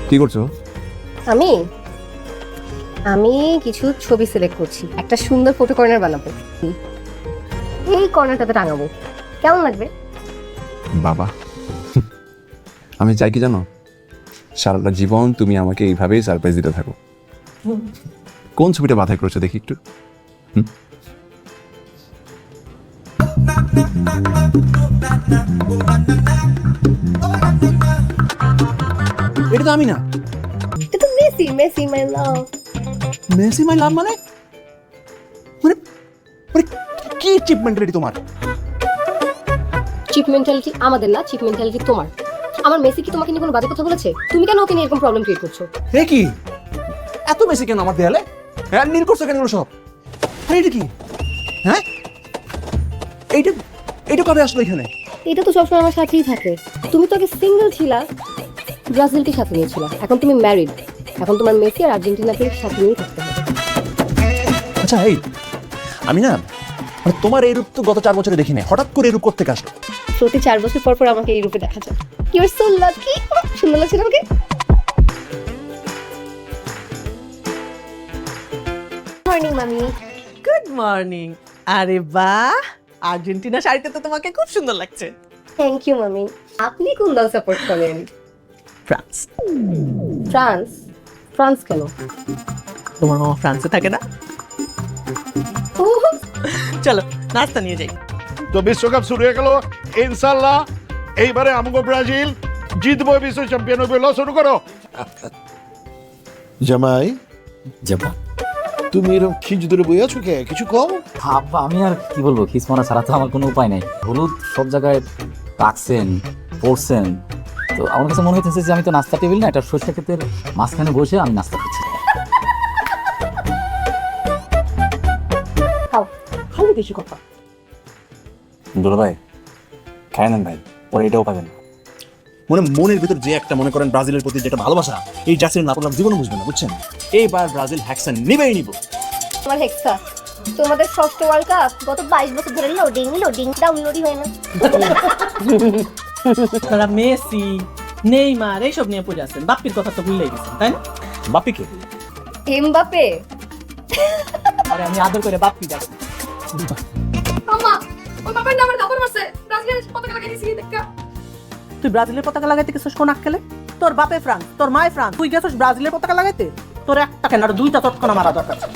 কি করছো? আমি আমি কিছু ছবি সিলেক্ট করছি, একটা সুন্দর ফটো কর্নার বানাবো। এই কর্নারটাতে টাঙাবো, কেমন লাগবে? বাবা, আমি চাই কি জানো, সারাটা জীবন তুমি আমাকে এইভাবেই সারপ্রাইজ দিতে থাকো। কোন ছবিটা বাছাই করেছো দেখি একটু। এটা তো আমি না। এটা তো মেসি, মেসি মাই লাভ। মেসি মাই লাভ মানে মানে মানে কি চিপ মেন্টালিটি তোমার? চিপ মেন্টালিটি আমাদের না, চিপ মেন্টালিটি তোমার। আমার মেসি কি তোমাকে নিয়ে কোনো বাজে কথা বলেছে? তুমি কেন ওকে নিয়ে এরকম প্রবলেম ক্রিয়েট করছো? এ কি এত বেশি কেন আমার দেয়ালে? হ্যাঁ, নীল করছো কেন এগুলো সব? আরে এটা কি? হ্যাঁ, এইটা এটা কবে আসলো এখানে? এটা তো সবসময় আমার সাথেই থাকে। তুমি তো আগে সিঙ্গেল ছিলা, ব্রাজিলকে সাথে নিয়েছিলা, এখন তুমি ম্যারিড। এখন তোমার মেসি আর আর্জেন্টিনাকে সাথে নিয়েই থাকতে হবে। আচ্ছা এই আমি না মানে তোমার এই রূপ তো গত 4 বছরে দেখি নাই, হঠাৎ করে এই রূপ করতে আসলো? প্রতি 4 বছর পর পর আমাকে এই রূপে দেখা যায়। You are so lucky. সুন্দর লাগছে না আমাকে? মর্নিং মামি। Good morning. আরে বাহ, আর্জেন্টিনা শাড়িতে তো তোমাকে খুব সুন্দর লাগছে। থ্যাংক ইউ মামি। আপনি কোন দল সাপোর্ট করেন? ফ্রান্স। ফ্রান্স? ফ্রান্স কেন? তোমার মামা ফ্রান্সে থাকে না? ওহ, চলো নাস্তা নিয়ে যাই। তো বিশ্বকাপ শুরু হয়ে গেল ইনশাল্লাহ। এইবারে আমগো ব্রাজিল জিতবো, বিশ্ব চ্যাম্পিয়ন হবে। শুরু করো। জামাই, যাবো। তুমি এরকম খিজ ধরে বই আছো কে? কিছু কও। আব্বা, আমি আর কি বলবো, খিসমানা ছাড়া তো আমার কোনো উপায় নাই। হলুদ সব জায়গায় রাখছেন, পড়ছেন, তো আমার কাছে মনে হচ্ছে যে আমি তো নাস্তা টেবিল না, এটা সরষে ক্ষেতের মাঝখানে বসে আমি নাস্তা করছি। খাও। খালি বেশি কথা। দুলা ভাই খায় নেন ভাই, পরে এটাও পাবেন না। মনের ভিতর যে একটা মনে করেন ব্রাজিলের প্রতি যেটা ভালোবাসা, এই জাসির না করলাম জীবনও বুঝবেন না, বুঝছেন? এইবার ব্রাজিল হ্যাকসন নিবেই নিব। তোমার হেক্সা, তোমাদের ষষ্ঠ ওয়ার্ল্ড কাপ গত 22 বছর ধরে লোডিং ডাউনলোডই হয় না। তারা মেসি, নেইমার এইসব নিয়ে পড়ে আছেন, বাপ্পির কথা তো ভুলেই গেছেন, তাই না? বাপিকে এমবাপে। আরে আমি আদর করে বাপ্পি ডাকি। মামা, ওই বাবার নামে দাপড় মারছে, ব্রাজিলের পতাকা লাগাই দিছি দেখা। তুই ব্রাজিলের পতাকা লাগাইতে গেছিস কোন আক্কেলে? তোর বাপে ফ্রান্স, তোর মায় ফ্রান্স, তুই গেছিস ব্রাজিলের পতাকা লাগাইতে? তোর একটা কেন আর দুইটা তৎক্ষণা মারা দরকার ছিল।